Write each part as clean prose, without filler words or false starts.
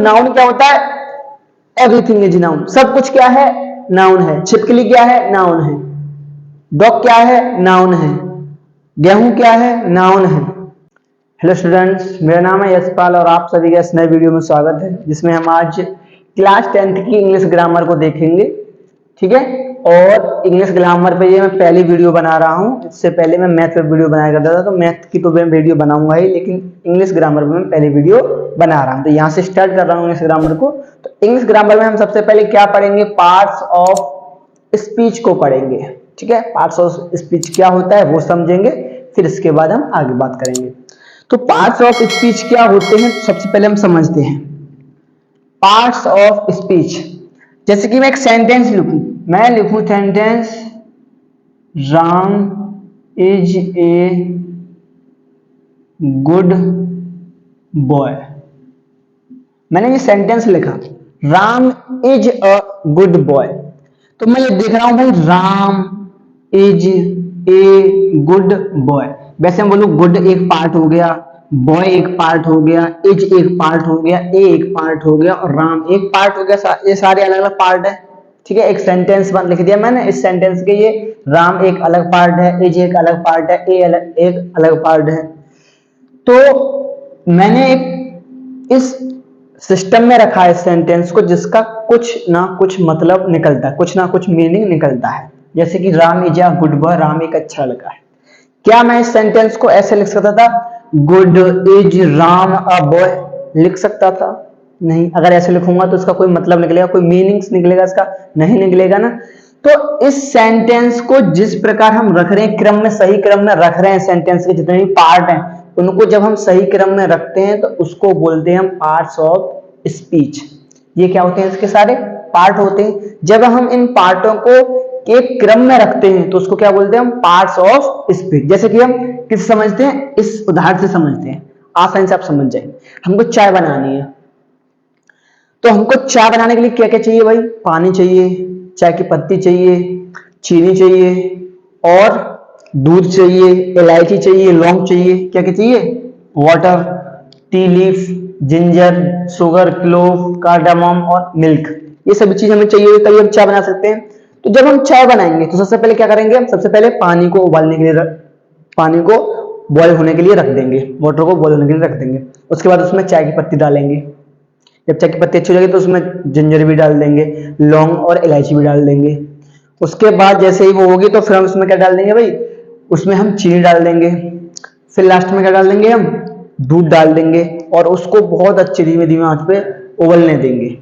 Noun क्या होता है? Everything is noun. सब कुछ क्या है? नाउन है। छिपकली क्या है? नाउन है। डॉग क्या है? नाउन है। गेहूं क्या है? नाउन है। हेलो स्टूडेंट्स, मेरा नाम है यशपाल और आप सभी का इस नए वीडियो में स्वागत है, जिसमें हम आज क्लास 10th की इंग्लिश ग्रामर को देखेंगे। ठीक है, और इंग्लिश ग्रामर पे ये मैं पहली वीडियो बना रहा हूँ। इससे पहले मैं मैथ पे वीडियो बनाया करता था, तो मैथ की तो मैं वीडियो बनाऊंगा ही, लेकिन इंग्लिश ग्रामर पे मैं पहली वीडियो बना रहा हूँ। तो यहाँ से स्टार्ट कर रहा हूँ इंग्लिश ग्रामर को। तो इंग्लिश ग्रामर में हम सबसे पहले क्या पढ़ेंगे? पार्ट्स ऑफ स्पीच को पढ़ेंगे। ठीक है, पार्ट्स ऑफ स्पीच क्या होता है वो समझेंगे, फिर इसके बाद हम आगे बात करेंगे। तो पार्ट्स ऑफ स्पीच क्या होते हैं, सबसे पहले हम समझते हैं पार्ट्स ऑफ स्पीच। जैसे कि मैं एक सेंटेंस लिखूं, मैं लिखूं sentence, Ram is a good boy. मैंने ये सेंटेंस लिखा, Ram is a good boy. तो मैं ये देख रहा हूं भाई, Ram is a good boy. वैसे हम बोलो गुड एक पार्ट हो गया, बॉय एक पार्ट हो गया, इज एक पार्ट हो गया, ए एक पार्ट हो गया और राम एक पार्ट हो गया। ये सारे अलग अलग पार्ट है। ठीक है, एक सेंटेंस बन लिख दिया मैंने। इस सेंटेंस के ये राम एक अलग पार्ट है, इज एक अलग पार्ट है, ए एक अलग पार्ट है। तो मैंने एक इस सिस्टम में रखा है सेंटेंस को, जिसका कुछ ना कुछ मतलब निकलता है, कुछ ना कुछ मीनिंग निकलता है। जैसे कि Ram is a good boy, Ram एक अच्छा लड़का है। क्या मैं इस सेंटेंस को ऐसे लिख सकता था, good is Ram a boy? लिख सकता था? नहीं। अगर ऐसे लिखूंगा तो इसका कोई मतलब निकलेगा, कोई मीनिंग्स निकलेगा इसका? नहीं निकलेगा ना। तो इस सेंटेंस को जिस प्रकार हम रख रहे हैं, क्रम में, सही क्रम में रख रहे हैं, सेंटेंस के जितने भी पार्ट हैं उनको जब हम सही क्रम में रखते हैं तो उसको बोलते हैं हम पार्ट्स ऑफ स्पीच। ये क्या होते हैं? इसके सारे पार्ट होते हैं। जब हम इन पार्टों को एक क्रम में रखते हैं तो उसको क्या बोलते हैं हम? Parts of speech. जैसे कि हम किस समझते हैं, इस उदाहरण से समझते हैं, आसानी से आप समझ जाएंगे। हमको चाय बनानी है, तो हमको चाय बनाने के लिए क्या क्या चाहिए भाई? पानी चाहिए, चाय की पत्ती चाहिए, चीनी चाहिए और दूध चाहिए, इलायची चाहिए, लौंग चाहिए। क्या क्या चाहिए? Water, T leaf, ginger, sugar, clove, cardamom और मिल्क। ये सभी चीज हमें चाहिए, तभी हम चाय बना सकते हैं। तो जब हम चाय बनाएंगे तो सबसे पहले क्या करेंगे हम? सबसे पहले पानी को उबालने के लिए पानी को बॉयल होने के लिए रख देंगे, वाटर को बॉयल होने के लिए रख देंगे। उसके बाद उसमें चाय की पत्ती डालेंगे। जब चाय की पत्ती अच्छी हो जाएगी तो उसमें जिंजर भी डाल देंगे, लौंग और इलायची भी डाल देंगे। उसके बाद जैसे ही वो होगी तो फिर हम उसमें क्या डाल देंगे भाई? उसमें हम चीनी डाल देंगे। फिर लास्ट में क्या डाल देंगे हम? दूध डाल देंगे और उसको बहुत अच्छे धीमे धीमे आंच पे उबलने देंगे।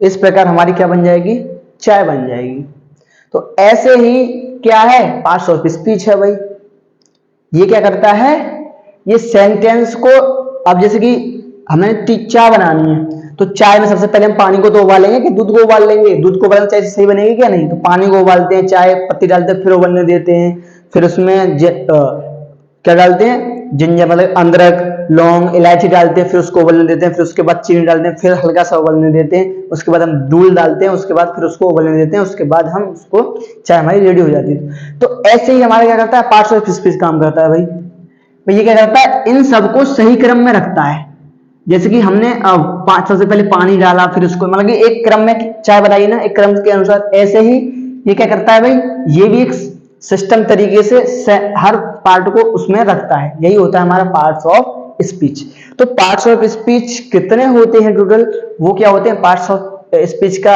इस प्रकार हमारी क्या बन जाएगी? चाय बन जाएगी। तो ऐसे ही क्या है? पार्ट्स ऑफ स्पीच है भाई। ये क्या करता है? ये सेंटेंस को, अब जैसे कि हमें चाय बनानी है तो चाय में सबसे पहले हम पानी को तो उबालेंगे कि दूध को उबाल लेंगे? दूध को उबालने चाय सही बनेगी क्या? नहीं। तो पानी को उबालते हैं, चाय पत्ती डालते हैं, फिर उबलने देते हैं। फिर उसमें क्या डालते हैं? जिंजर मतलब अदरक, लौंग, इलायची डालते हैं, फिर उसको उबलने देते हैं। फिर उसके बाद चीनी डालते हैं, फिर हल्का सा उबलने देते हैं। उसके बाद हम दूध डालते हैं, उसके बाद फिर उसको उबलने देते हैं। उसके बाद हम उसको, चाय हमारी रेडी हो जाती है। तो ऐसे ही हमारा क्या करता है? पार्ट्स ऑफ स्पीच काम करता है भाई। ये क्या करता है? इन सबको सही क्रम में रखता है। जैसे कि हमने सबसे पहले पानी डाला, फिर उसको मतलब कि एक क्रम में चाय बनाई ना, एक क्रम के अनुसार। ऐसे ही ये क्या करता है भाई? ये भी एक सिस्टम तरीके से हर पार्ट को उसमें रखता है। यही होता है हमारा पार्ट्स ऑफ स्पीच। तो पार्ट्स ऑफ स्पीच कितने होते हैं टोटल? वो क्या होते हैं पार्ट्स ऑफ स्पीच का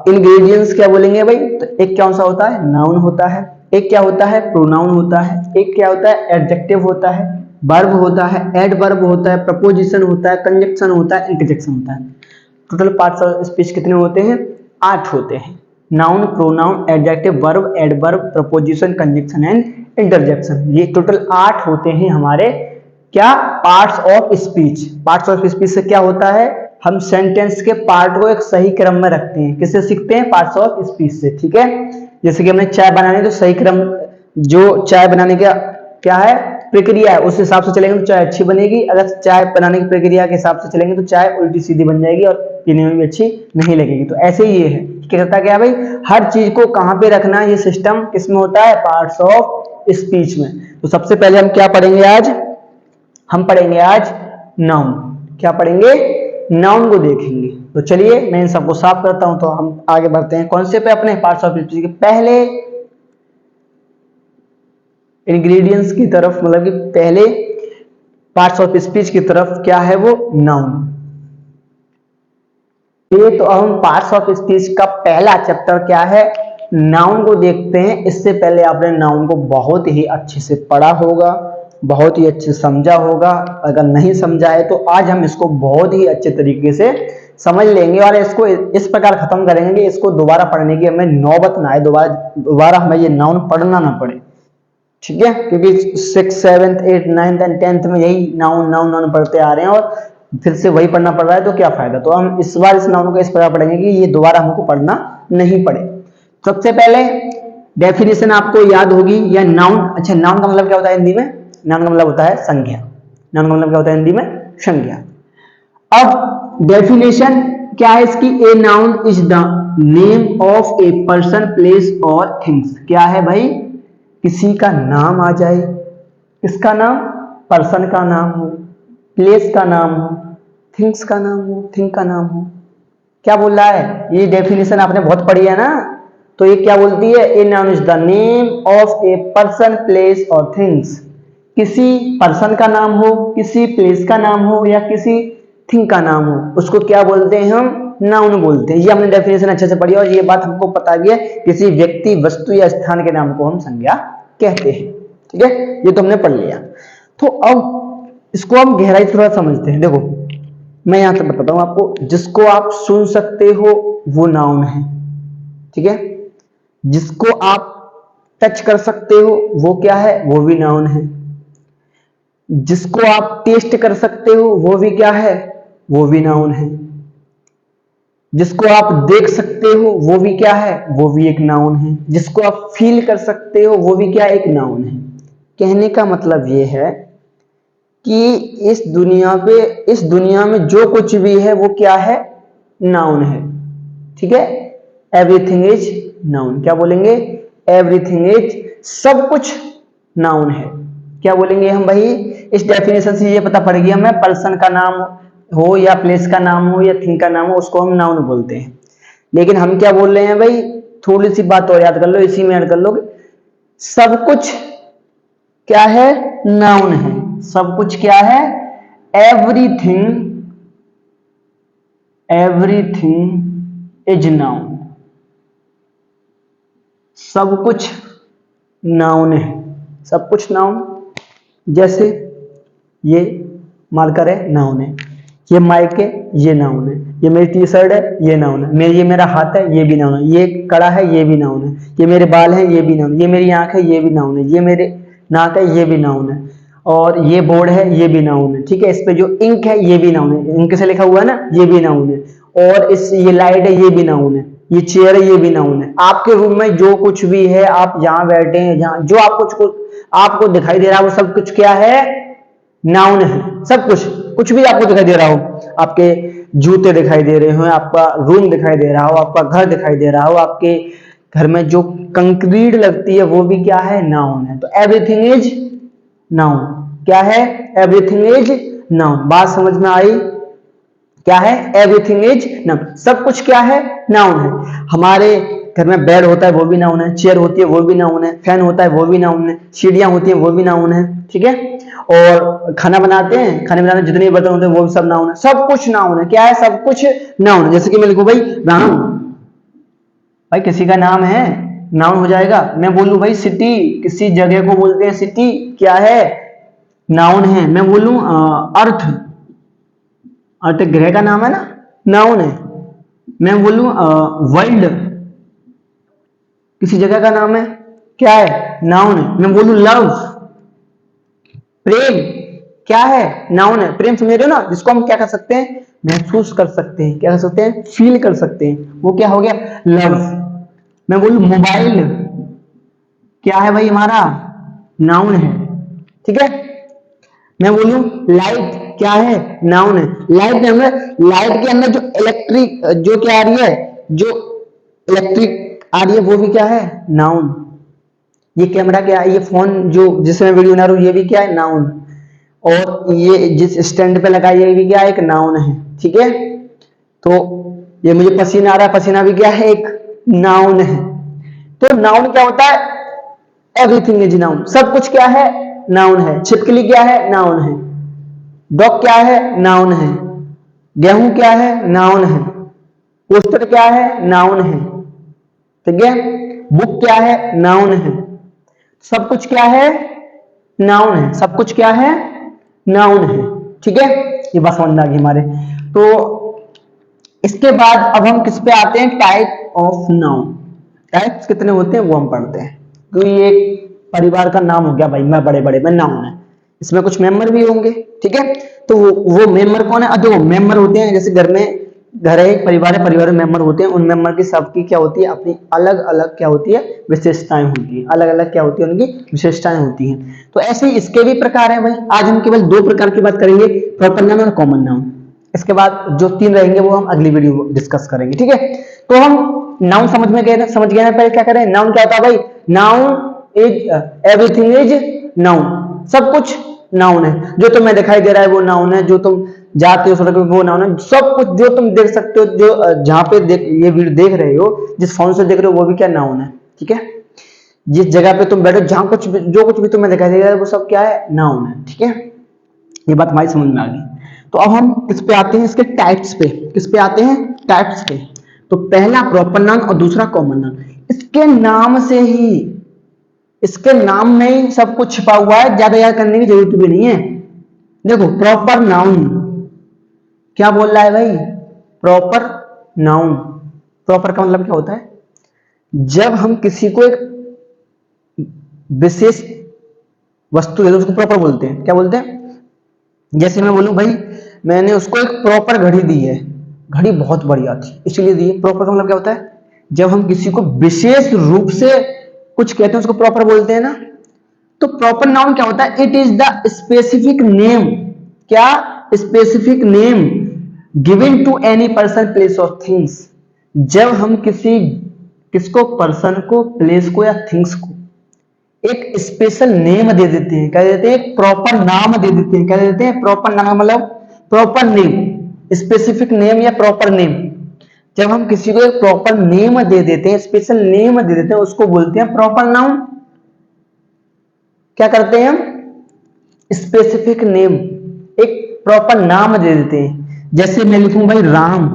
इंग्रेडिएंट्स क्या बोलेंगे भाई? तो एक क्या होता है? नाउन होता है। एक क्या होता है? प्रोनाउन होता है। एक क्या होता है? एडजेक्टिव होता है, वर्ब होता है, एडवर्ब होता है, प्रपोजिशन होता है, कंजक्शन होता है, इंटरजेक्शन होता है। टोटल पार्ट्स ऑफ स्पीच कितने होते हैं? 8 होते हैं। Noun, pronoun, adjective, verb, adverb, preposition, conjunction and interjection. ये टोटल 8 होते हैं हमारे क्या? Parts of speech. Parts of speech से क्या होता है? हम सेंटेंस के पार्ट को एक सही क्रम में रखते हैं। किससे सीखते हैं? पार्ट्स ऑफ स्पीच से। ठीक है, जैसे कि हमने चाय बनानी तो सही क्रम, जो चाय बनाने का क्या है प्रक्रिया है, उस हिसाब से चलेंगे तो चाय अच्छी बनेगी। अगर चाय बनाने की प्रक्रिया के हिसाब से चलेंगे तो चाय उल्टी सीधी बन जाएगी और पीने में भी अच्छी नहीं लगेगी। तो ऐसे ही ये है, क्या करता क्या है भाई? हर चीज को कहां पे रखना है, ये सिस्टम किसमें होता है? पार्ट्स ऑफ स्पीच में। तो सबसे पहले हम क्या पढ़ेंगे आज? हम पढ़ेंगे आज नाउन। क्या पढ़ेंगे? नाउन को देखेंगे। तो चलिए मैं इन सबको साफ करता हूं, तो हम आगे बढ़ते हैं कौन से पे, अपने पार्ट्स ऑफ स्पीच के पहले इंग्रेडिएंट्स की तरफ, मतलब कि पहले पार्ट्स ऑफ स्पीच की तरफ। क्या है वो? नाउन। ये तो अब हम पार्ट्स ऑफ स्पीच का पहला चैप्टर क्या है, नाउन को देखते हैं। इससे पहले आपने नाउन को बहुत ही अच्छे से पढ़ा होगा, बहुत ही अच्छे से समझा होगा। अगर नहीं समझा है तो आज हम इसको बहुत ही अच्छे तरीके से समझ लेंगे और इसको इस प्रकार खत्म करेंगे कि इसको दोबारा पढ़ने की हमें नौबत ना आए, दोबारा हमें ये नाउन पढ़ना ना पड़े। ठीक है, क्योंकि 6, 7, 8, 9 एंड 10 में यही नाउन नाउन नाउन पढ़ते आ रहे हैं और फिर से वही पढ़ना पड़ रहा है, तो क्या फायदा। तो हम इस बार इस नाउन को इस प्रकार पढ़ेंगे कि ये दोबारा हमको पढ़ना नहीं पड़े। सबसे पहले डेफिनेशन आपको याद होगी, या नाउन। अच्छा, नाउन का मतलब क्या होता है हिंदी में? नाउन का मतलब होता है संज्ञा। नाउन का मतलब क्या होता है हिंदी में? संज्ञा। अब डेफिनेशन क्या है इसकी? A noun is the name of a person, place और थिंग्स। क्या है भाई? किसी का नाम आ जाए, किसका नाम? पर्सन का नाम हो, प्लेस का नाम हो, थिंग्स का नाम हो, थिंग का नाम हो। क्या बोल रहा है? ये डेफिनेशन आपने बहुत पढ़ी है ना। तो ये क्या बोलती है? A noun is the name of a person, place और थिंग्स। किसी पर्सन का नाम हो, किसी प्लेस का नाम हो या किसी थिंग का नाम हो, उसको क्या बोलते हैं? हम नाउन बोलते हैं। ये हमने डेफिनेशन अच्छे से पढ़ी और ये बात हमको पता भी है, किसी व्यक्ति, वस्तु या स्थान के नाम को हम संज्ञा कहते हैं। ठीक है, ये तो हमने पढ़ लिया। तो अब इसको हम गहराई से थोड़ा समझते हैं। देखो, मैं यहां से बताता हूं आपको, जिसको आप सुन सकते हो वो नाउन है। ठीक है, जिसको आप टच कर सकते हो वो क्या है? वो भी नाउन है। जिसको आप टेस्ट कर सकते हो वो भी क्या है? वो भी नाउन है। जिसको आप देख सकते हो वो भी क्या है? वो भी एक नाउन है। जिसको आप फील कर सकते हो वो भी क्या? एक नाउन है। कहने का मतलब ये है कि इस दुनिया में जो कुछ भी है वो क्या है? नाउन है। ठीक है, एवरीथिंग इज नाउन। क्या बोलेंगे? एवरीथिंग इज, सब कुछ नाउन है। क्या बोलेंगे हम भाई? इस डेफिनेशन से ये पता पड़ेगी हमें, पर्सन का नाम हो या प्लेस का नाम हो या थिंग का नाम हो, उसको हम नाउन बोलते हैं। लेकिन हम क्या बोल रहे हैं भाई? थोड़ी सी बात और याद कर लो, इसी में ऐड कर लो, सब कुछ क्या है? नाउन है। सब कुछ क्या है? Everything is noun. सब कुछ नाउन है। सब कुछ नाउन। जैसे ये मार्कर है, नाउन है। ये माइक है, ये नाउन है। ये मेरी टी शर्ट है, ये नाउन है। ये मेरा हाथ है, ये भी नाउन है। ये कड़ा है, ये भी नाउन है। ये मेरे बाल है, ये भी नाउन है। ये मेरी आंख है, ये भी नाउन है। ये मेरे नाक है, ये भी नाउन है। और ये बोर्ड है, ये भी नाउन है। ठीक है, इस पे जो इंक है ये भी नाउन है। इंक से लिखा हुआ है ना, ये भी नाउन है। और ये लाइट है, ये भी नाउन है। ये चेयर है, ये भी नाउन है। आपके रूम में जो कुछ भी है, आप जहां बैठे हैं, जहां जो आपको दिखाई दे रहा है, वो सब कुछ क्या है? नाउन है। सब कुछ भी आपको दिखाई दे रहा हो, आपके जूते दिखाई दे रहे हो, आपका रूम दिखाई दे रहा हो, आपका घर दिखाई दे रहा हो, आपके घर में जो कंक्रीट लगती है वो भी क्या है? नाउन है। तो एवरीथिंग इज नाउन। क्या है? Everything is noun. बात समझ में आई? क्या है? Everything is noun. सब कुछ क्या है? नाउन है। हमारे घर में बेड होता है वो भी नाउन है, चेयर होती है वो भी नाउन है, फैन होता है वो भी नाउन है, सीढ़ियां होती है वो भी नाउन है। ठीक है, और खाना बनाते हैं, खाने बनाने जितने बर्तन होते हैं वो भी सब नाउन है। सब कुछ नाउन है। क्या है? सब कुछ नाउन है। जैसे कि मैं लिखूं भाई राम, भाई किसी का नाम है, नाउन हो जाएगा। मैं बोलूं भाई सिटी, किसी जगह को बोलते हैं सिटी, क्या है? नाउन है। मैं बोलूं अर्थ, अर्थ ग्रह का नाम है ना, नाउन है। मैं बोलूं वर्ल्ड, किसी जगह का नाम है, क्या है? नाउन है। मैं बोलूं लव, प्रेम, क्या है? नाउन है। प्रेम समझ रहे हो ना, जिसको हम क्या कर सकते हैं? महसूस कर सकते हैं। क्या कर सकते हैं? फील कर सकते हैं। वो क्या हो गया? लव। मैं बोलूं मोबाइल, क्या है भाई हमारा? नाउन है। ठीक है, मैं बोलूं लाइट, क्या है? नाउन है। लाइट के अंदर जो इलेक्ट्रिक जो क्या आ रही है, जो इलेक्ट्रिक आ रही है वो भी क्या है? नाउन। ये कैमरा क्या है? ये फोन जो जिसमें वीडियो बना रहा हूं ये भी क्या है? नाउन। और ये जिस स्टैंड पे लगा ये भी क्या है, एक नाउन है, ठीक है। तो ये मुझे पसीना आ रहा है, पसीना भी क्या है, एक नाउन है। तो नाउन क्या होता है, एवरीथिंग इज नाउन, सब कुछ क्या है, नाउन है। छिपकली क्या है, नाउन है। डॉग क्या है, नाउन है। गेहूं क्या है, नाउन है। पोस्टर क्या है, नाउन है, ठीक है। बुक क्या है, नाउन है। सब कुछ क्या है, नाउन है। सब कुछ क्या है, नाउन है, ठीक है। ये बात समझ में आ गई हमारे। तो इसके बाद अब हम किस पे आते हैं, टाइप ऑफ नाउन। टाइप्स कितने होते हैं वो हम पढ़ते हैं। तो ये एक परिवार का नाम हो गया भाई, मैं बड़े बड़े में नाउन है, इसमें कुछ मेंबर भी होंगे, ठीक है। तो वो मेंबर कौन है, जो मेंबर होते हैं, जैसे घर में घर है, परिवार है, परिवार में मेंबर होते हैं, उन मेंबर की सबकी क्या होती है, अपनी अलग अलग क्या होती है, विशेषताएं होती है। अलग अलग क्या होती है, उनकी विशेषताएं होती हैं। तो ऐसे ही इसके भी प्रकार हैं भाई। आज हम केवल दो प्रकार की बात करेंगे, प्रॉपर नाउन और कॉमन नाउन। इसके बाद जो तीन रहेंगे वो हम अगली वीडियो में डिस्कस करेंगे, ठीक है। तो हम नाउन समझ में गए ना, समझ गए ना। पहले क्या करें, नाउन क्या होता है भाई, noun is everything is noun, सब कुछ नाउन है। जो तुम्हें दिखाई दे रहा है वो नाउन है, जो तुम जाते हो सड़क पे वो नाउन है। सब कुछ जो तुम देख सकते हो, जो जहां पे ये वीडियो देख रहे हो, जिस फोन से देख रहे हो, वो भी क्या नाउन है, ठीक है। जिस जगह पे तुम बैठो, जहां कुछ भी, जो कुछ भी तुम्हें दिखाई देगा वो सब क्या है, नाउन है, ठीक है। ये बात हमारी समझ में आ गई। तो अब हम इस पे आते हैं, इसके टाइप्स पे। किस पे आते हैं, टाइप्स पे। तो पहला प्रॉपर नाउन और दूसरा कॉमन नाउन। इसके नाम से ही, इसके नाम में ही सब कुछ छिपा हुआ है, ज्यादा याद करने की जरूरत भी नहीं है। देखो प्रॉपर नाउन क्या बोल रहा है भाई, प्रॉपर नाउन। प्रॉपर का मतलब क्या होता है, जब हम किसी को एक विशेष वस्तु है तो उसको प्रॉपर बोलते हैं। क्या बोलते हैं, जैसे मैं बोलूं भाई मैंने उसको एक प्रॉपर घड़ी दी है, घड़ी बहुत बढ़िया थी इसलिए दी है। प्रॉपर का मतलब क्या होता है, जब हम किसी को विशेष रूप से कुछ कहते हैं उसको प्रॉपर बोलते हैं ना। तो प्रॉपर नाउन क्या होता है, it is the specific name, क्या, specific name given to any person, place और थिंग्स। जब हम किसको, पर्सन को, प्लेस को या थिंग्स को एक स्पेशल नेम दे देते हैं, क्या देते हैं, प्रॉपर नाम दे देते हैं। क्या देते हैं, प्रॉपर नाम, मतलब प्रॉपर नेम, स्पेसिफिक नेम या प्रॉपर नेम। जब हम किसी को एक प्रॉपर नेम दे देते हैं, स्पेशल नेम दे देते हैं, उसको बोलते हैं प्रॉपर नाउन। क्या करते हैं हम, स्पेसिफिक नेम, एक प्रॉपर नाम दे देते हैं। जैसे मैं लिखूं भाई राम,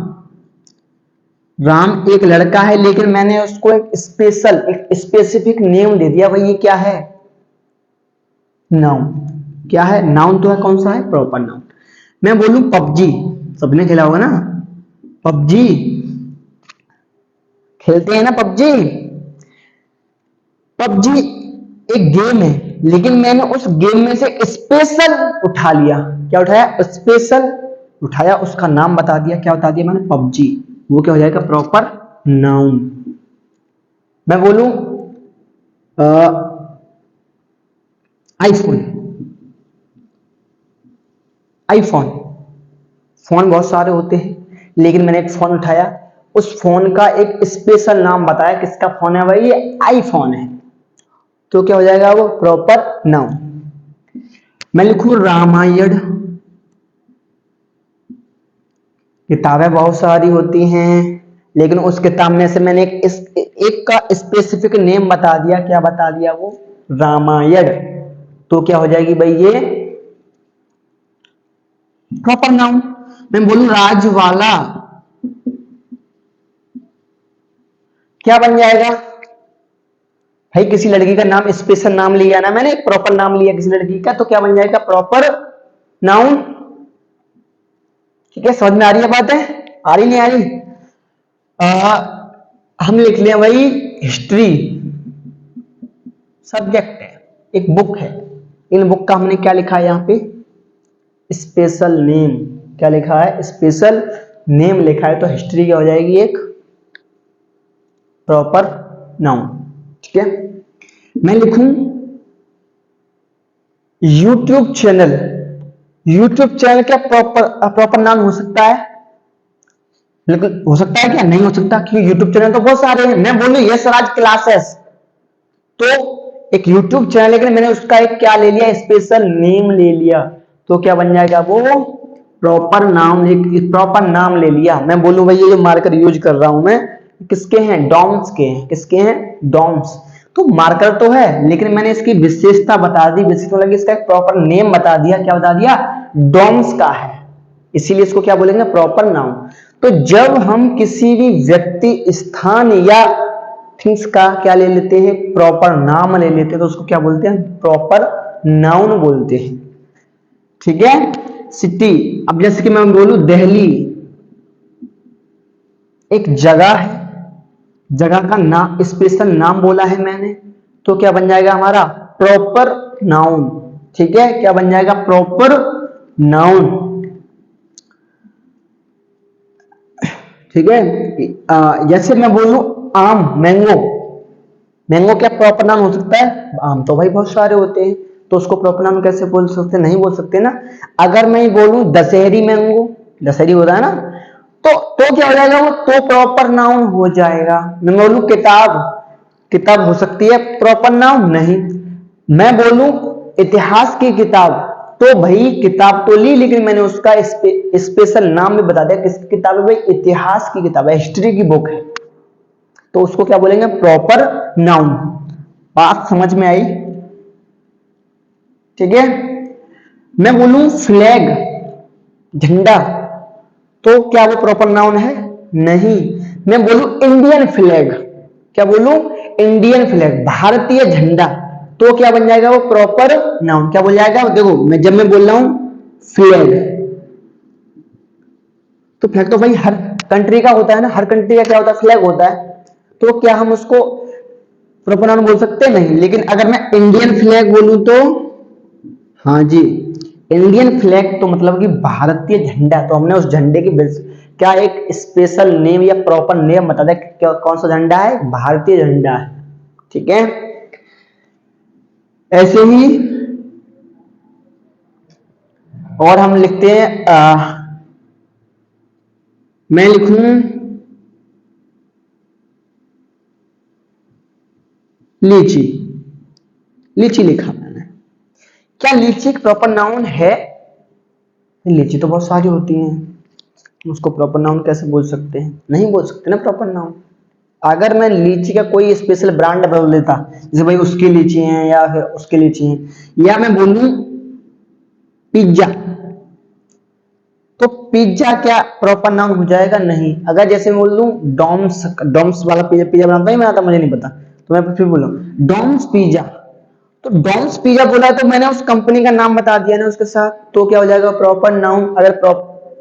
राम एक लड़का है, लेकिन मैंने उसको एक स्पेशल, एक स्पेसिफिक नेम दे दिया भाई, ये क्या है, नाउन। क्या है, नाउन तो है, कौन सा है, प्रॉपर नाउन। मैं बोलूं पबजी, सबने खेला होगा ना, पबजी खेलते हैं ना, पबजी। पबजी एक गेम है, लेकिन मैंने उस गेम में से स्पेशल उठा लिया। क्या उठाया, स्पेशल उठाया, उसका नाम बता दिया। क्या बता दिया मैंने, पबजी। वो क्या हो जाएगा, प्रॉपर नाउन। मैं बोलूं आईफोन, आईफोन, फोन बहुत सारे होते हैं, लेकिन मैंने एक फोन उठाया, उस फोन का एक स्पेशल नाम बताया, किसका फोन है भाई, ये आईफोन है। तो क्या हो जाएगा, वो प्रॉपर नाउन। मैं लिखूं रामायण, किताबें बहुत सारी होती हैं, लेकिन उस किताब में से मैंने एक का स्पेसिफिक नेम बता दिया। क्या बता दिया, वो रामायण। तो क्या हो जाएगी भाई, ये प्रॉपर नाउन। मैं बोलूं राजवाला, क्या बन जाएगा भाई, किसी लड़की का नाम, स्पेशल नाम लिया ना मैंने, प्रॉपर नाम लिया किसी लड़की का, तो क्या बन जाएगा, प्रॉपर नाउन। ठीक है, समझ में आ रही है बात है, आ रही नहीं आ रही। हम लिख लिया भाई हिस्ट्री, सब्जेक्ट है, एक बुक है, इन बुक का हमने क्या लिखा है यहाँ पे, स्पेशल नेम। क्या लिखा है, स्पेशल नेम लिखा है। तो हिस्ट्री क्या हो जाएगी, एक प्रॉपर नाउन, ठीक है। मैं लिखूं यूट्यूब चैनल, यूट्यूब चैनल क्या प्रॉपर नाउन हो सकता है, बिल्कुल हो सकता है, क्या नहीं हो सकता, क्योंकि यूट्यूब चैनल तो बहुत सारे हैं। मैं बोलूं यस राज क्लासेस, तो एक यूट्यूब चैनल, लेकिन मैंने उसका एक क्या ले लिया, स्पेशल नेम ले लिया, तो क्या बन जाएगा वो प्रॉपर नाउन। एक प्रॉपर नाम ले लिया। मैं बोलूं भाई ये जो मार्कर यूज कर रहा हूं मैं किसके हैं, डॉम्स के हैं। किसके हैं, डॉम्स। तो मार्कर तो है लेकिन मैंने इसकी विशेषता बता दी, विशेषता लगी, इसका एक प्रॉपर नेम बता दिया। क्या बता दिया, डॉम्स का है, इसीलिए इसको क्या बोलेंगे, प्रॉपर नाउन। तो जब हम किसी भी व्यक्ति, स्थान या थिंग्स का क्या ले लेते हैं, प्रॉपर नाम ले लेते हैं, तो उसको क्या बोलते हैं, प्रॉपर नाउन बोलते हैं। ठीक है। सिटी, अब जैसे कि मैं बोलूं दिल्ली एक जगह है, जगह का नाम, स्पेशल नाम बोला है मैंने, तो क्या बन जाएगा हमारा प्रॉपर नाउन। ठीक है, क्या बन जाएगा, प्रॉपर नाउन। ठीक है। जैसे मैं बोलूं आम, मैंगो, मैंगो क्या प्रॉपर नाउन हो सकता है, आम तो भाई बहुत सारे होते हैं, तो उसको प्रॉपर नाउन कैसे बोल सकते, नहीं बोल सकते ना। अगर मैं बोलूं दशहरी मैंगो, दशहरी होता है ना, तो क्या हो जाएगा वो, तो प्रॉपर नाउन हो जाएगा। मैं बोलूं किताब, किताब हो सकती है प्रॉपर नाउन, नहीं। मैं बोलूं इतिहास की किताब, तो भाई किताब तो ली लेकिन मैंने उसका स्पेशल नाम भी बता दिया, किस किताब है भाई, इतिहास की किताब है, हिस्ट्री की बुक है, तो उसको क्या बोलेंगे, प्रॉपर नाउन। बात समझ में आई। ठीक है। मैं बोलूं फ्लैग, झंडा, तो क्या वो प्रॉपर नाउन है, नहीं। मैं बोलूं इंडियन फ्लैग, क्या बोलूं, इंडियन फ्लैग, भारतीय झंडा, तो क्या बन जाएगा वो प्रॉपर नाउन। क्या बोल जाएगा, देखो मैं जब मैं बोल रहा हूं फ्लैग, तो फ्लैग तो भाई हर कंट्री का होता है ना, हर कंट्री का क्या होता है, फ्लैग होता है, तो क्या हम उसको प्रॉपर नाउन बोल सकते हैं, नहीं। लेकिन अगर मैं इंडियन फ्लैग बोलूं तो, हाँ जी, इंडियन फ्लैग तो मतलब कि भारतीय झंडा, तो हमने उस झंडे की क्या एक स्पेशल नेम या प्रॉपर नेम बता दें, क्या कौन सा झंडा है, भारतीय झंडा है। ठीक है। ऐसे ही और हम लिखते हैं, मैं लिखूं लीची, लीची लिखा मैंने, क्या लीची एक प्रॉपर नाउन है, लीची तो बहुत सारी होती हैं, उसको प्रॉपर नाउन कैसे बोल सकते हैं, नहीं बोल सकते ना प्रॉपर नाउन। अगर मैं लीची का कोई स्पेशल ब्रांड बोल देता, जैसे भाई उसकी लीची है या फिर उसकी लीची है, या मैं बोलूं पिज्जा, तो पिज्जा क्या प्रॉपर नाउन हो जाएगा, नहीं। अगर जैसे मैं बोल दूं डॉम्स, डॉम्स वाला पिज्जा, पिज्जा बनाता ही बनाता मुझे नहीं पता, तो मैं फिर बोलूं डॉम्स पिज्जा, तो डॉम्स पिज्जा बोला तो मैंने उस कंपनी का नाम बता दिया ना उसके साथ, तो क्या हो जाएगा प्रॉपर नाउन। अगर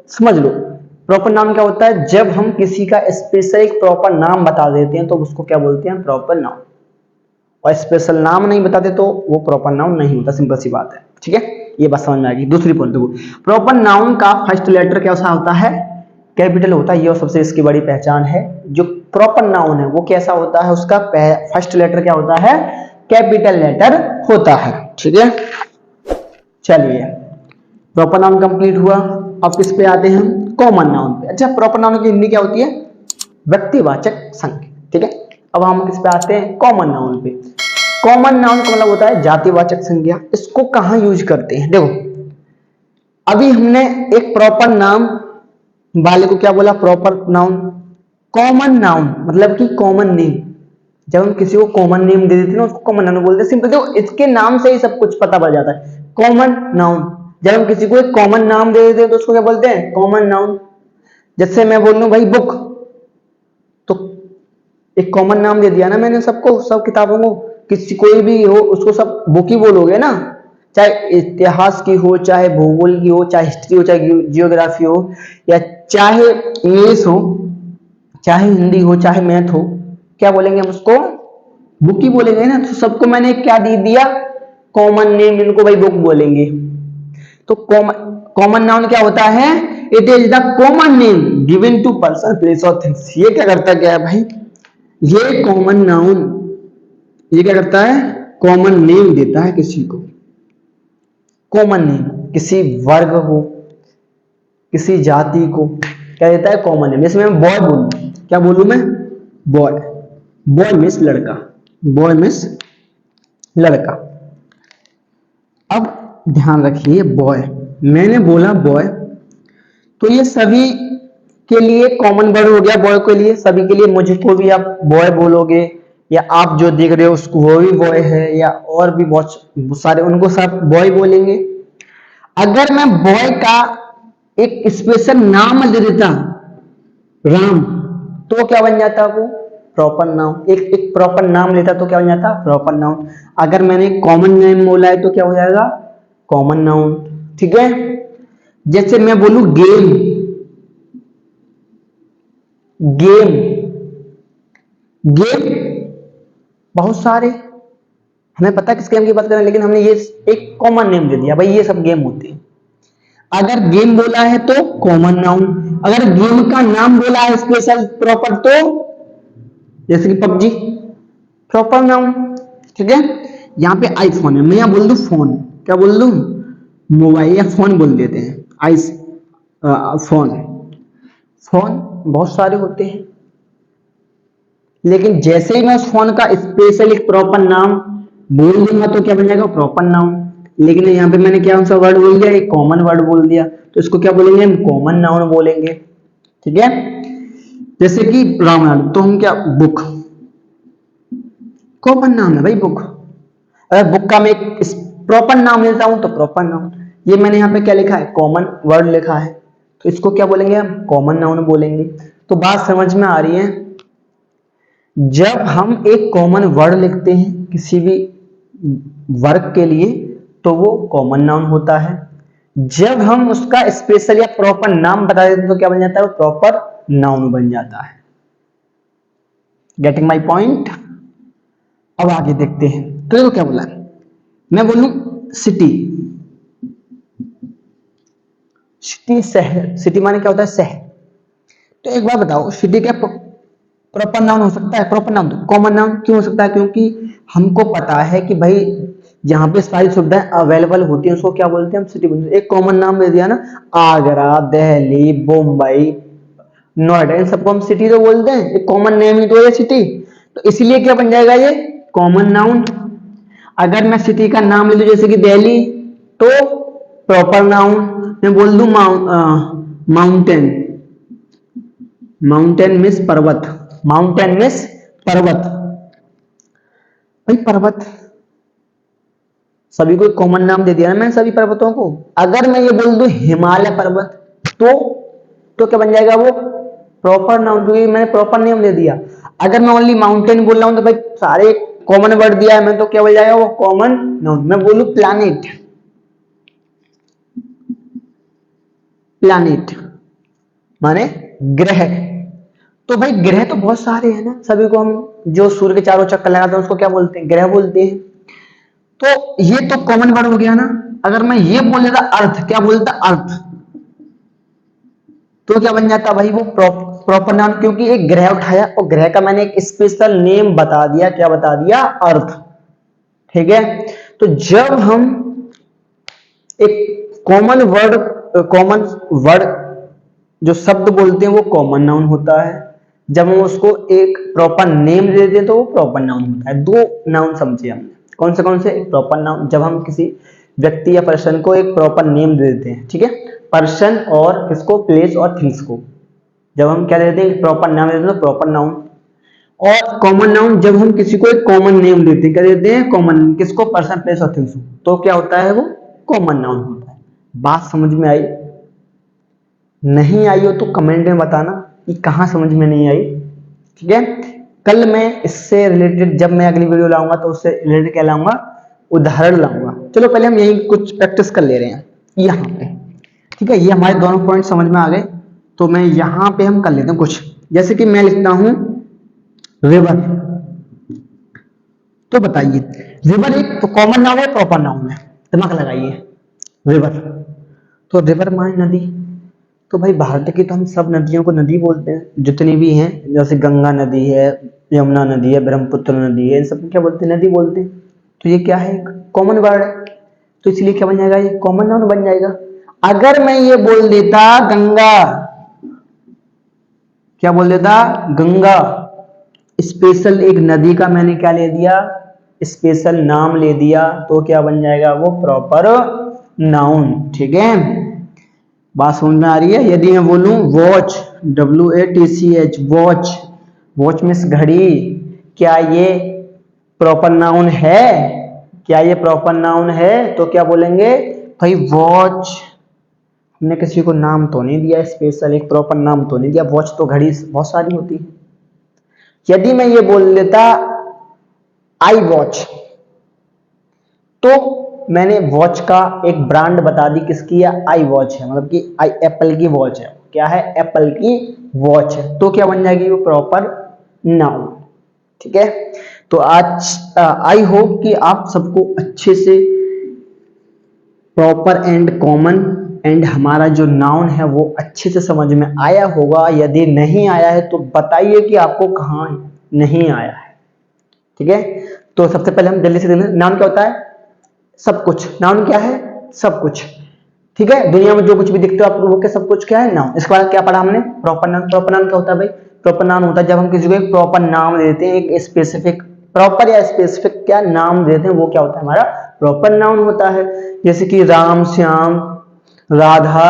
समझ लो प्रॉपर नाउन क्या होता है, जब हम किसी का स्पेशल एक प्रॉपर नाम बता देते हैं तो उसको क्या बोलते हैं, प्रॉपर नाउन। और स्पेशल नाम नहीं बताते तो वो प्रॉपर नाउन नहीं होता, सिंपल सी बात है। ठीक है, ये बात समझ में आएगी। दूसरी पॉइंट देखो, प्रॉपर नाउन का फर्स्ट लेटर कैसा होता है, कैपिटल होता है, ये सबसे इसकी बड़ी पहचान है। जो प्रॉपर नाउन है वो कैसा होता है, उसका फर्स्ट लेटर क्या होता है, कैपिटल लेटर होता है। ठीक है, चलिए प्रॉपर नाउन कंप्लीट हुआ। अब किस पे आते हैं हम, कॉमन नाउन पे। अच्छा, प्रॉपर नाउन की हिंदी क्या होती है, व्यक्तिवाचक संज्ञा। ठीक है, अब हम किस पे आते हैं, कॉमन नाउन पे। कॉमन नाउन का मतलब होता है जातिवाचक संज्ञा। इसको कहां यूज करते हैं, देखो अभी हमने एक प्रॉपर नाम वाले को क्या बोला, प्रॉपर नाउन। कॉमन नाउन मतलब कि कॉमन नेम, जब हम किसी को कॉमन नेम दे देते हैं ना उसको कॉमन नाउन बोलते हैं। सिंपल, देखो इसके नाम से ही सब कुछ पता पड़ जाता है, कॉमन नाउन। जब हम किसी को एक कॉमन नाम दे देते हैं तो उसको क्या बोलते हैं, कॉमन नाउन। जैसे मैं बोल लूं भाई बुक, तो एक कॉमन नाम दे दिया ना मैंने सबको, सब किताबों को, किसी कोई भी हो उसको सब बुक ही बोलोगे ना, चाहे इतिहास की हो, चाहे भूगोल की हो, चाहे हिस्ट्री हो, चाहे जियोग्राफी हो, या चाहे इंग्लिश हो, चाहे हिंदी हो, चाहे मैथ हो, क्या बोलेंगे हम उसको, बुक ही बोलेंगे ना। तो सबको मैंने क्या दे दिया, कॉमन नेम, इनको भाई बुक बोलेंगे। तो कॉमन नाउन क्या होता है, it is the common name given to person, place और थिंग्स। ये क्या करता क्या है भाई, ये कॉमन नाउन, ये क्या करता है, कॉमन नेम देता है किसी को। कॉमन नेम किसी वर्ग को, किसी जाति को क्या देता है, कॉमन नेम। जैसे मैं बॉय बोलूं, क्या बोलूं मैं, बॉय, बॉय मीन्स लड़का, बॉय मीन्स लड़का। अब ध्यान रखिए, बॉय मैंने बोला बॉय, तो ये सभी के लिए कॉमन वर्ड हो गया, बॉय के लिए, सभी के लिए। मुझको भी आप बॉय बोलोगे, या आप जो देख रहे हो उसको वो भी बॉय है, या और भी बहुत सारे, उनको सब बॉय बोलेंगे। अगर मैं बॉय का एक स्पेशल नाम दे देता राम, तो क्या बन जाता वो? Proper noun. एक प्रॉपर नाम लेता तो क्या बन जाता? Proper noun. अगर मैंने कॉमन नेम बोला है तो क्या हो जाएगा? Common noun. ठीक है, जैसे मैं बोलूं गेम, गेम, गेम बहुत सारे, हमें पता है किस गेम की बात करें, लेकिन हमने ये एक कॉमन नेम दे दिया, भाई ये सब गेम होते हैं। अगर गेम बोला है तो कॉमन नाउन, अगर गेम का नाम बोला है स्पेशल प्रॉपर तो, जैसे कि पबजी, प्रॉपर नाउन। ठीक है, यहाँ पे आईफोन है, मैं यहाँ बोल दूं फोन, क्या बोल दूं? मोबाइल या फोन बोल देते हैं, आइस फोन। फोन बहुत सारे होते हैं, लेकिन जैसे ही मैं उस फोन का स्पेशल एक प्रॉपर नाम बोल दूंगा तो क्या बन जाएगा? Proper noun. लेकिन यहाँ पे मैंने क्या सा वर्ड बोल दिया? एक कॉमन वर्ड बोल दिया, तो इसको क्या बोलेंगे? हम कॉमन नाउन बोलेंगे। ठीक है, जैसे कि रामायण, तो हम क्या? बुक, कॉमन नाम है भाई बुक। अगर बुक का मैं एक प्रॉपर नाम लेता हूं तो प्रॉपर नाउन। ये मैंने यहाँ पे क्या लिखा है? कॉमन वर्ड लिखा है, तो इसको क्या बोलेंगे? हम कॉमन नाउन बोलेंगे। तो बात समझ में आ रही है? जब हम एक कॉमन वर्ड लिखते हैं किसी भी वर्क के लिए तो वो कॉमन नाउन होता है। जब हम उसका स्पेशल या प्रॉपर नाम बता देते हैं तो क्या बन जाता है? वो प्रॉपर नाउन बन जाता है। Getting my point? अब आगे देखते हैं। तो देखो क्या बोला, मैं बोलूं सिटी, सिटी शहर, सिटी माने क्या होता है? शहर। तो एक बार बताओ, सिटी क्या प्रॉपर नाउन हो सकता है? प्रॉपर नाउन, कॉमन नाउन क्यों हो सकता है? क्योंकि हमको पता है कि भाई जहां पे सारी सुविधाएं अवेलेबल होती है उसको क्या बोलते हैं? हम सिटी बोलते हैं। एक कॉमन नाम दे दिया ना, आगरा, दिल्ली, मुंबई, नोएडा, इन सबको हम सिटी तो बोलते हैं, एक कॉमन नेम ही तो है सिटी। तो इसलिए क्या बन जाएगा? ये कॉमन नाउन। अगर मैं सिटी का नाम ले लूं जैसे कि दिल्ली, तो प्रॉपर नाउन। मैं बोल दूं माउंटेन, माउंटेन मिस पर्वत, माउंटेन मिस पर्वत, भाई पर्वत, सभी को कॉमन नाम दे दिया ना मैंने सभी पर्वतों को। अगर मैं ये बोल दूं हिमालय पर्वत, तो क्या बन जाएगा? वो प्रॉपर नाउन, क्योंकि मैंने प्रॉपर नेम दे दिया। अगर मैं ओनली माउंटेन बोल रहा हूं तो भाई सारे कॉमन वर्ड दिया है मैं, तो क्या बोल जाएगा? वो कॉमन नाउन। मैं बोलूं प्लैनेट, प्लैनेट माने ग्रह, तो भाई ग्रह तो बहुत सारे हैं ना, सभी को हम जो सूर्य के चारों चक्कर लगाते हैं उसको क्या बोलते हैं? ग्रह बोलते हैं। तो ये तो कॉमन वर्ड हो गया ना। अगर मैं ये बोल देता अर्थ, क्या बोलता? अर्थ, तो क्या बन जाता भाई? वो प्रॉपर नाउन, क्योंकि एक ग्रह उठाया और ग्रह का मैंने एक स्पेशल नेम बता दिया, क्या बता दिया? अर्थ। ठीक है, तो जब हम एक कॉमन वर्ड जो शब्द बोलते हैं वो कॉमन नाउन होता है। जब हम उसको एक प्रॉपर नेम दे देते हैं तो वो प्रॉपर नाउन होता है। दो नाउन समझे हमने, कौन से? प्रॉपर नाउन, जब हम किसी व्यक्ति या पर्सन को एक प्रॉपर नेम दे देते हैं, ठीक है, पर्सन और किसको? प्लेस और थिंग्स को। जब हम क्या देते हैं? प्रॉपर नाम देते हैं, प्रॉपर नाउन। और कॉमन नाउन, जब हम किसी को एक कॉमन नेम देते हैं, क्या देते हैं? कॉमन, किसको? पर्सन, प्लेस और थिंग्स को, तो क्या होता है? वो कॉमन नाउन होता है। बात समझ में आई? नहीं आई हो तो कमेंट में बताना कि कहां समझ में नहीं आई। ठीक है, कल मैं इससे रिलेटेड, जब मैं अगली वीडियो लाऊंगा तो उससे रिलेटेड क्या लाऊंगा? उदाहरण लाऊंगा। चलो पहले हम यही कुछ प्रैक्टिस कर ले रहे हैं यहाँ पे। ठीक है, ये हमारे दोनों पॉइंट समझ में आ गए, तो मैं यहाँ पे हम कर लेते हैं कुछ। जैसे कि मैं लिखता हूं रिवर, तो बताइए रिवर एक कॉमन नाउन है, प्रॉपर नाउन है? दिमाग लगाइए। रिवर, तो रिवर माने नदी, तो भाई भारत की तो हम सब नदियों को नदी बोलते हैं, जितनी भी हैं, जैसे गंगा नदी है, यमुना नदी है, ब्रह्मपुत्र नदी है, इन सब क्या बोलते हैं? नदी बोलते हैं। तो ये क्या है? कॉमन वर्ड है, तो इसलिए क्या बन जाएगा? ये कॉमन नाउन बन जाएगा। अगर मैं ये बोल देता गंगा, क्या बोल देता? गंगा, स्पेशल एक नदी का मैंने क्या ले दिया? स्पेशल नाम ले दिया, तो क्या बन जाएगा? वो प्रॉपर नाउन। ठीक है, बात समझ में आ रही है। यदि मैं बोलूं watch, WATCH, watch, watch means घड़ी, क्या ये प्रॉपर नाउन है? क्या ये प्रॉपर नाउन है? तो क्या बोलेंगे भाई वॉच, हमने किसी को नाम तो नहीं दिया स्पेशल, एक प्रॉपर नाम तो नहीं दिया, वॉच तो घड़ी बहुत सारी होती है। यदि मैं ये बोल देता आई वॉच, तो मैंने वॉच का एक ब्रांड बता दी, किसकी है? आई वॉच है, मतलब कि आई एप्पल की वॉच है। क्या है? एप्पल की वॉच है। तो क्या बन जाएगी वो? Proper noun. ठीक है, तो आज आई होप कि आप सबको अच्छे से प्रॉपर एंड कॉमन एंड हमारा जो नाउन है वो अच्छे से समझ में आया होगा। यदि नहीं आया है तो बताइए कि आपको कहाँ नहीं आया है। ठीक है, तो सबसे पहले हम जल्दी से देखें, नाउन क्या होता है? सब कुछ। नाउन क्या है? सब कुछ। ठीक है, दुनिया में जो कुछ भी दिखते हो आप लोगों के, सब कुछ क्या है? नाउन। इसके बाद क्या पढ़ा हमने? Proper noun. प्रॉपर नाउन क्या होता है भाई? प्रॉपर नाउन होता है जब हम किसी को एक प्रॉपर नाम देते हैं, एक स्पेसिफिक, प्रॉपर या स्पेसिफिक क्या नाम देते हैं, वो क्या होता है? हमारा प्रॉपर नाउन होता है। जैसे कि राम, श्याम, राधा,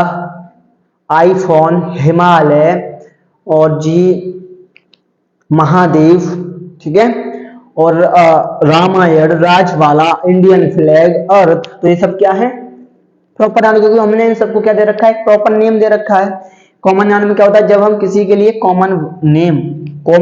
आईफोन, हिमालय और जी महादेव। ठीक है, और रामायण, राजवाला, इंडियन फ्लैग, अर्थ, तो ये सब क्या है? प्रॉपर नाउन, क्योंकि हमने इन सबको क्या दे रखा है? प्रॉपर नेम दे रखा है। कॉमन नाउन में क्या होता है? जब हम किसी के लिए कॉमन नेम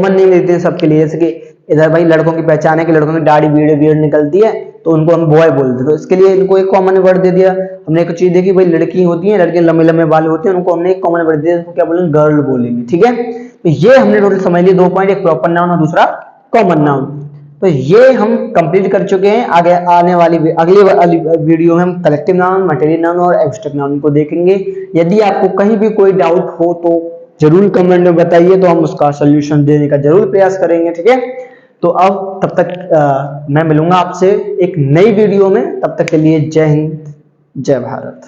देते हैं सबके लिए। जैसे कि इधर भाई लड़कों की पहचान है कि लड़कों की दाढ़ी बीड़ निकलती है, तो उनको हम बॉय बोलते हैं, तो इसके लिए इनको एक कॉमन वर्ड दे दिया। हमने एक चीज देखी भाई, लड़की होती है, लड़के लंबे लंबे बाल होते हैं, उनको हमने एक कॉमन वर्ड दिया, क्या बोलेंगे? गर्ल बोलेंगे। ठीक है, तो ये हमने टोटल समझ लिया 2 पॉइंट, एक प्रॉपर नाउन और दूसरा कॉमन नाउन। तो ये हम कंप्लीट कर चुके हैं। आगे आने वाली अगली वाली वीडियो में हम कलेक्टिव नाउन, मटेरियल नाउन और एब्स्ट्रैक्ट नाउन को देखेंगे। यदि आपको कहीं भी कोई डाउट हो तो जरूर कमेंट में बताइए, तो हम उसका सोल्यूशन देने का जरूर प्रयास करेंगे। ठीक है, तो अब तब तक मैं मिलूंगा आपसे एक नई वीडियो में। तब तक के लिए जय हिंद, जय भारत।